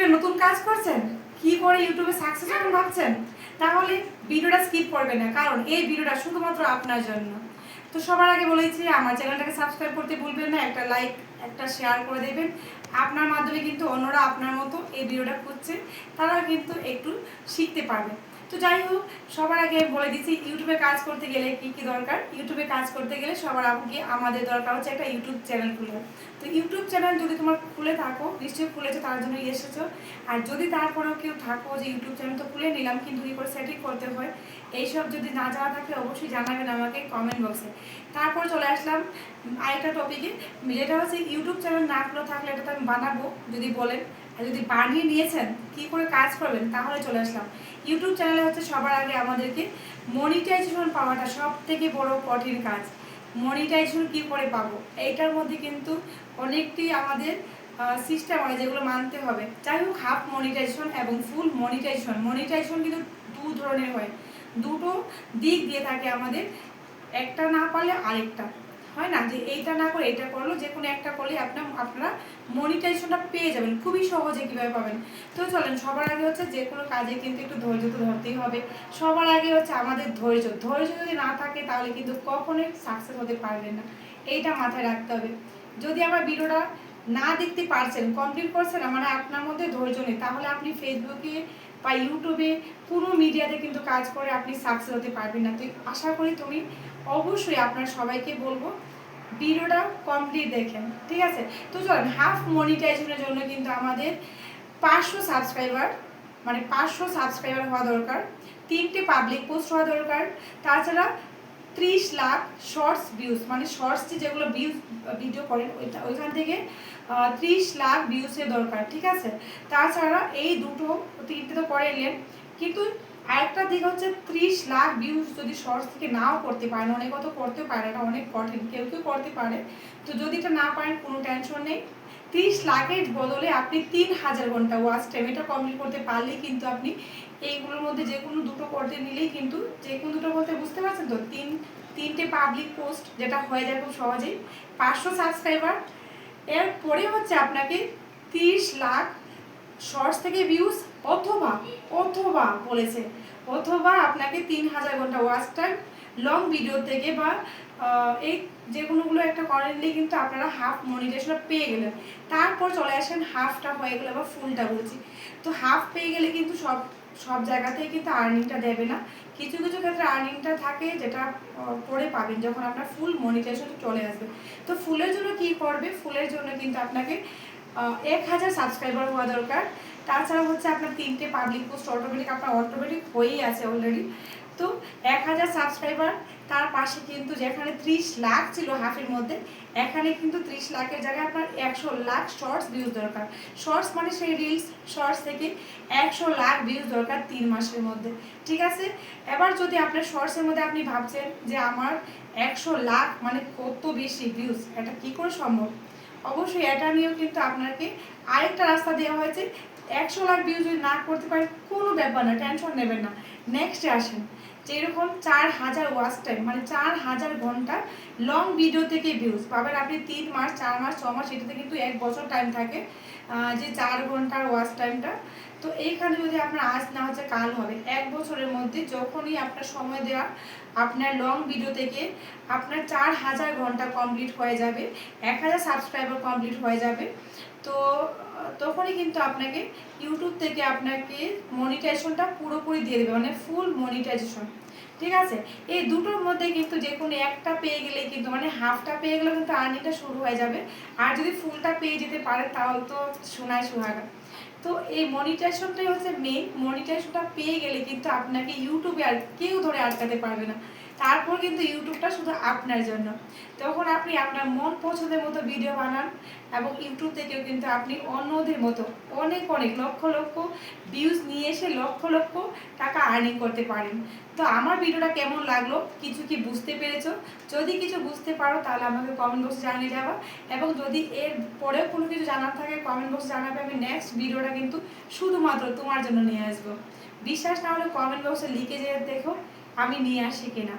ইউটিউবে নতুন কাজ করছেন, কি করে ইউটিউবে সাকসেস হবেন ভাবছেন, তাহলে ভিডিওটা স্কিপ করবেন না, কারণ এই ভিডিওটা শুধুমাত্র আপনার জন্য। তো সবার আগে বলেছি আমার চ্যানেলটাকে সাবস্ক্রাইব করতে ভুলবেন না, একটা লাইক একটা শেয়ার করে দেবেন। আপনার মাধ্যমে কিন্তু অন্যরা আপনার মতো এই ভিডিওটা খুঁজছে, তারা কিন্তু একটু শিখতে পারবে। তো যাই হোক, সবার আগে বলে দিচ্ছি ইউটিউবে কাজ করতে গেলে কি কি দরকার। ইউটিউবে কাজ করতে গেলে সবার আগে আমাদের দরকার হচ্ছে একটা ইউটিউব চ্যানেল খোলা। তো ইউটিউব চ্যানেল যদি তোমার খুলে থাকো, নিশ্চয়ই খুলেছো, তার জন্যই এসেছো। আর যদি তারপরেও কেউ থাকো যে ইউটিউব চ্যানেল তো খুলে নিলাম কিন্তু কী করে সেটিং করতে হয়, এইসব যদি না জানা থাকে অবশ্যই জানাবেন আমাকে কমেন্ট বক্সে। তারপর চলে আসলাম আরেকটা টপিকে, যেটা হচ্ছে ইউটিউব চ্যানেল না খুলে থাকলে এটা তো আমি বানাবো যদি বলেন, আর যদি বানিয়ে নিয়েছেন কী করে কাজ করবেন, তাহলে চলে আসলাম। ইউটিউব চ্যানেলে হচ্ছে সবার আগে আমাদেরকে মনিটাইজেশন পাওয়াটা সব থেকে বড় কঠিন কাজ। মনিটাইজেশন কী করে পাবো, এইটার মধ্যে কিন্তু অনেকটি আমাদের সিস্টেম হয় যেগুলো মানতে হবে। যাই হোক, হাফ মনিটাইজেশন এবং ফুল মনিটাইজেশন, মনিটাইজেশন কিন্তু দু ধরনের হয়, দুটো দিক দিয়ে থাকে আমাদের, একটা না পারলে আরেকটা হয় না, যে এইটা না করে এটা করলো, যে কোনো একটা করলে আপনারা মনিটাইজেশনটা পেয়ে যাবেন খুবই সহজে। কীভাবে পাবেন, তো চলেন, সবার আগে হচ্ছে যে কোনো কাজে কিন্তু একটু ধৈর্য তো ধরতেই হবে। সবার আগে হচ্ছে আমাদের ধৈর্য, ধৈর্য যদি না থাকে তাহলে কিন্তু কখনোই সাকসেস হতে পারবেন না, এইটা মাথায় রাখতে হবে। যদি আমার ভিডিওটা না দেখতে পারছেন, কমপ্লিট করছেন না, মানে আপনার মধ্যে ধৈর্য নেই, তাহলে আপনি ফেসবুকে বা ইউটিউবে কোনো মিডিয়াতে কিন্তু কাজ করে আপনি সাকসেস হতে পারবেন না। তো আশা করি তুমি অবশ্যই আপনার সবাইকে বলবো ভিডিওটা কমপ্লিট দেখেন, ঠিক আছে। তো চলেন, হাফ মনিটাইজেশনের জন্য কিন্তু আমাদের 500 সাবস্ক্রাইবার, মানে 500 সাবস্ক্রাইবার হওয়া দরকার, 3টে পাবলিক পোস্ট হওয়া দরকার, তাছাড়া 30 লাখ শর্টস ভিউজ, মানে শর্টস যেগুলো ভিডিও করেন ওইখান থেকে 30 লাখ ভিউজের দরকার, ঠিক আছে। তাছাড়া এই দুটো 3টে তো করে নিলেন, কিন্তু আরেকটা দিক হচ্ছে 30 লাখ ভিউজ যদি শর্টস থেকে নাও করতে পারেন, অনেক তো করতে পারে, এটা অনেক কঠিন, কেউ কেউ করতে পারে। তো যদি এটা না পারেন কোনো টেনশন নেই, 30 লাখের বদলে আপনি 3000 ঘন্টা ওয়াচ টাইম এটা কমপ্লিট করতে পারলেই কিন্তু আপনি এইগুলোর মধ্যে যে কোনো দুটো করতে নিলেই কিন্তু, যে কোনো দুটো বলতে বুঝতে পারছেন তো, তিনটে পাবলিক পোস্ট যেটা হয়ে যায় খুব সহজেই, 500 সাবস্ক্রাইবার, এরপরে হচ্ছে আপনাকে 30 লাখ শর্টস থেকে ভিউজ, অথবা অথবা বলেছে অথবা আপনাকে 3000 ঘন্টা ওয়াচ টাইম লং ভিডিও থেকে, বা এই যে কোনোগুলো একটা করে নিলেই কিন্তু আপনারা হাফ মনিটাইজেশন পেয়ে গেলেন। তারপর চলে আসেন হাফটা হয়ে গেলে বা ফুলটা বলছি। তো হাফ পেয়ে গেলে কিন্তু সব জায়গাতেই কিন্তু আর্নিংটা দেবে না, কিছু কিছু ক্ষেত্রে আর্নিংটা থাকে, যেটা পরে পাবেন যখন আপনার ফুল মনিটাইজেশন চলে আসবে। তো ফুলের জন্য কি করবে, ফুলের জন্য কিন্তু আপনাকে 1000 সাবস্ক্রাইবার হওয়া দরকার। তাছাড়া হচ্ছে আপনার 3টে পাবলিক পোস্ট অটোমেটিক হয়েই আছে অলরেডি। তো 1000 সাবস্ক্রাইবার, তার পাশে কিন্তু যেখানে 30 লাখ ছিল হাফের মধ্যে, এখানে কিন্তু 30 লাখের জায়গায় আপনার 100 লাখ শর্টস ভিউজ দরকার। শর্টস মানে সেই রিলস শর্টস থেকে 100 লাখ ভিউজ দরকার 3 মাসের মধ্যে, ঠিক আছে। এবার যদি আপনার শর্টসের মধ্যে আপনি ভাবছেন যে আমার 100 লাখ মানে কত বেশি ভিউজ, এটা কি করে সম্ভব, অবশ্যই এটা নিয়েও কিন্তু আপনাকে আরেকটা রাস্তা দেওয়া হয়েছে। 100 লাখ ভিউজ যদি না করতে পারেন কোনো ব্যাপার না, টেনশন নেবেন না। নেক্সটে আসেন, যেরকম 4000 ওয়াচ টাইম, মানে 4000 ঘন্টা লং ভিডিও থেকে ভিউজ পাবেন আপনি 3 মাস 4 মাস 6 মাস, এটাতে কিন্তু 1 বছর টাইম থাকে, যে 4 ঘন্টার ওয়াচ টাইমটা। তো এইখানে যদি আপনার আজ না হচ্ছে কাল হবে, 1 বছরের মধ্যে যখনই আপনার সময় দেওয়া আপনার লং ভিডিও থেকে আপনার 4000 ঘন্টা কমপ্লিট হয়ে যাবে, 1000 সাবস্ক্রাইবার কমপ্লিট হয়ে যাবে, তো তখনই কিন্তু আপনাকে ইউটিউব থেকে আপনাকে মনিটাইজেশনটা পুরোপুরি দিয়ে দেবে, মানে ফুল মনিটাইজেশন, ঠিক আছে। এই দুটোর মধ্যে কিন্তু যে কোনো একটা পেয়ে গেলে কিন্তু, মানে হাফটা পেয়ে গেলে কিন্তু আর্নিংটা শুরু হয়ে যাবে। আর যদি ফুলটা পেয়ে যেতে পারে তাহলে তো সোনায় সোহাগা। তো এই মনিটাইজেশনটাই হচ্ছে মেইন, মনিটাইজেশনটা পেয়ে গেলে কিন্তু আপনাকে ইউটিউবে আর কেউ ধরে আটকাতে পারবে না। তারপর কিন্তু ইউটিউবটা শুধু আপনার জন্য, তখন আপনি আপনার মন পছন্দের মতো ভিডিও বানান, এবং ইউটিউব থেকেও কিন্তু আপনি অন্যদের মতো অনেক অনেক লক্ষ লক্ষ ভিউজ নিয়ে এসে লক্ষ লক্ষ টাকা আর্নিং করতে পারেন। তো আমার ভিডিওটা কেমন লাগলো, কিছু কি বুঝতে পেরেছো? যদি কিছু বুঝতে পারো তাহলে আমাকে কমেন্ট বক্সে জানিয়ে যাবা, এবং যদি এর পরেও কোনো কিছু জানার থাকে কমেন্ট বক্সে জানাবে, আমি নেক্সট ভিডিওটা কিন্তু শুধুমাত্র তোমার জন্য নিয়ে আসবো। বিশ্বাস না হলে কমেন্ট বক্সে লিখে যেয়ে দেখো আমি নিয়ে আসি কিনা।